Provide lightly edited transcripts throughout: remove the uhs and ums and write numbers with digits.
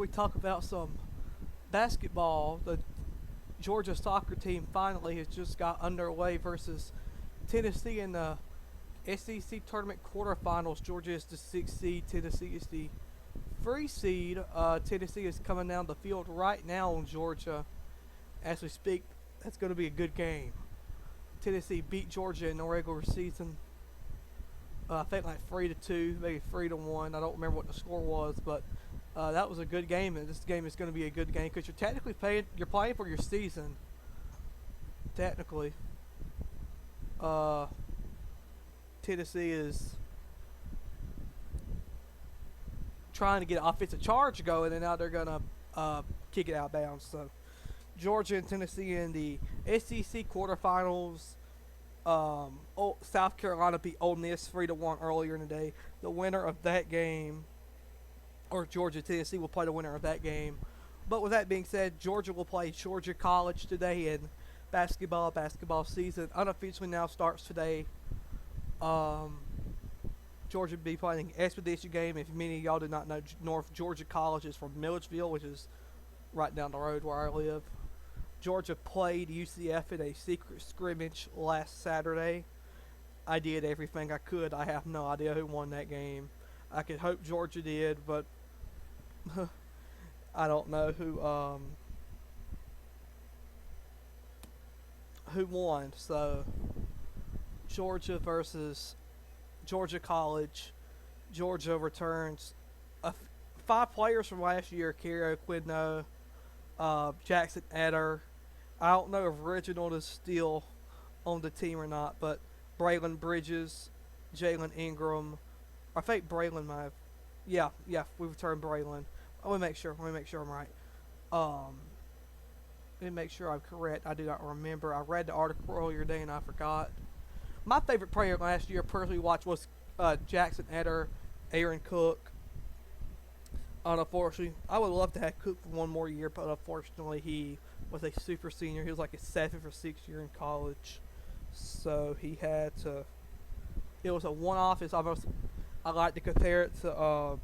we talk about some basketball, the Georgia soccer team finally has just got underway versus Tennessee in the SEC tournament quarterfinals. Georgia is the 6th seed. Tennessee is the 3 seed. Tennessee is coming down the field right now on Georgia as we speak. That's going to be a good game. Tennessee beat Georgia in the regular season. I think like 3-2, maybe 3-1. I don't remember what the score was, but that was a good game, and this game is going to be a good game because you're technically playing for your season. Technically, Tennessee is trying to get an offensive charge going, and now they're gonna kick it out of bounds. So Georgia and Tennessee in the SEC quarterfinals. South Carolina beat Ole Miss 3-1 earlier in the day. The winner of that game, or Georgia Tennessee, will play the winner of that game. But with that being said, Georgia will play Georgia College today in basketball. Basketball season unofficially now starts today. Georgia will be playing an Expedition game. If many of y'all do not know, North Georgia College is from Milledgeville, which is right down the road where I live. Georgia played UCF in a secret scrimmage last Saturday. I did everything I could. I have no idea who won that game. I could hope Georgia did, but I don't know who won. So Georgia versus Georgia College. Georgia returns 5 players from last year: Kerry Quidno, Jackson Eder. I don't know if Reginald is still on the team or not, but Braylon Bridges, Jalen Ingram. I think Braylon might have. Yeah, we returned Braylon. Let me make sure I'm right. Let me make sure I'm correct. I do not remember. I read the article earlier today and I forgot. My favorite player last year, personally watched, was Jackson Eder, Aaron Cook. Unfortunately, I would love to have Cook for one more year, but unfortunately, he was a super senior. He was like a 7th or 6th year in college, so he had to. It was a one-off. It's almost. I like to compare it to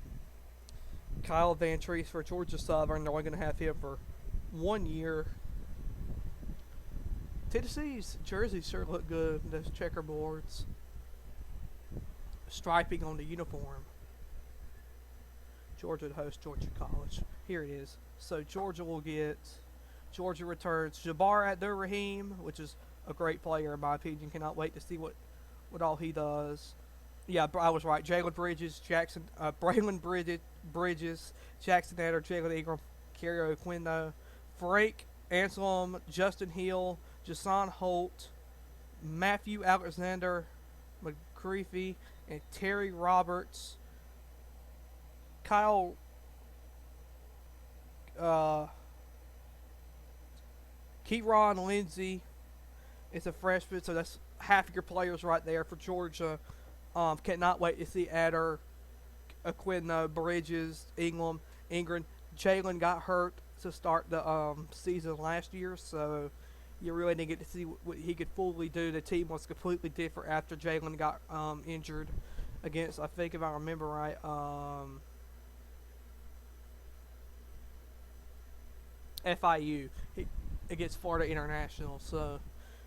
Kyle Vantrease for Georgia Southern. They're only going to have him for 1 year. Tennessee's jerseys sure look good. Those checkerboards, striping on the uniform. Georgia to host Georgia College. Here it is. So Georgia returns Jabbar Abdur-Rahim, which is a great player in my opinion. Cannot wait to see what all he does. Yeah, I was right. Braylon Bridges, Jackson Eder, Jalen Ingram, Kerry Quidno, Frank Anselm, Justin Hill, Jason Holt, Matthew Alexander McCreefy, and Terry Roberts. Kyle Keyron Lindsey is a freshman, so that's half of your players right there for Georgia. Cannot wait to see Eder, Aquino, Bridges, Ingram. Jalen got hurt to start the season last year, so you really didn't get to see what he could fully do. The team was completely different after Jalen got injured against, I think if I remember right, FIU against Florida International. So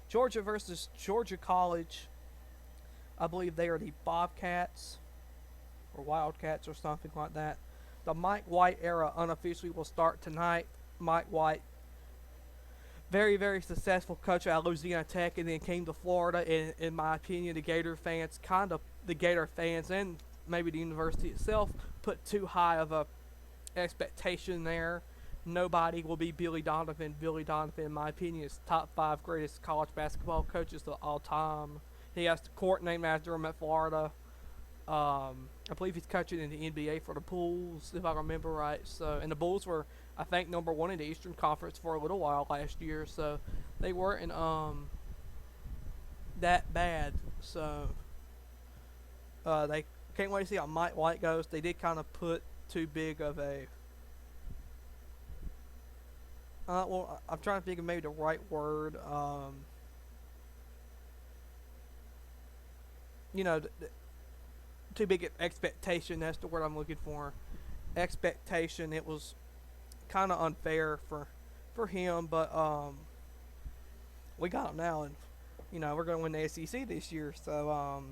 Georgia versus Georgia College. I believe they are the Bobcats or Wildcats or something like that. The Mike White era unofficially will start tonight. Mike White, very, very successful coach at Louisiana Tech, and then came to Florida. And in my opinion, the Gator fans and maybe the university itself put too high of a expectation there. Nobody will be Billy Donovan. Billy Donovan, in my opinion, is top 5 greatest college basketball coaches of all time. He has the court named after him at Florida. I believe he's coaching in the NBA for the Bulls, if I remember right. So, and the Bulls were, I think, number 1 in the Eastern Conference for a little while last year. So they weren't that bad. So they can't wait to see how Mike White goes. They did kind of put too big of a. Well, I'm trying to think of maybe the right word. Too big an expectation. That's the word I'm looking for. Expectation. It was kind of unfair for him, but we got him now, and we're going to win the SEC this year. So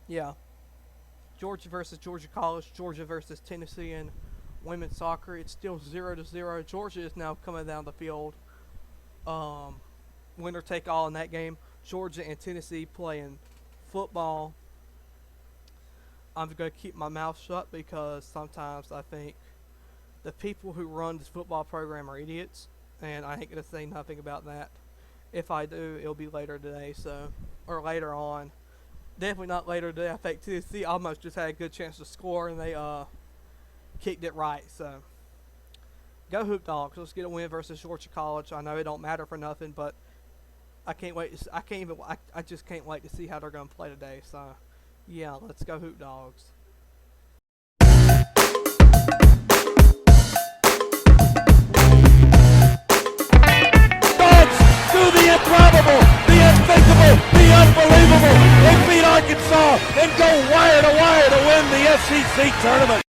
yeah, Georgia versus Georgia College, Georgia versus Tennessee in women's soccer. It's still 0-0. Georgia is now coming down the field. Winner take all in that game. Georgia and Tennessee playing football. I'm going to keep my mouth shut because sometimes I think the people who run this football program are idiots, and I ain't going to say nothing about that. If I do, it'll be later today, or later on. Definitely not later today. I think Tennessee almost just had a good chance to score, and they kicked it right. So go Hoop Dogs. Let's get a win versus Georgia College. I know it don't matter for nothing, but I can't wait. I just can't wait to see how they're going to play today. So yeah, let's go Hoop Dogs. Do the improbable, the unthinkable, the unbelievable. They beat Arkansas and go wire to wire to win the SEC tournament.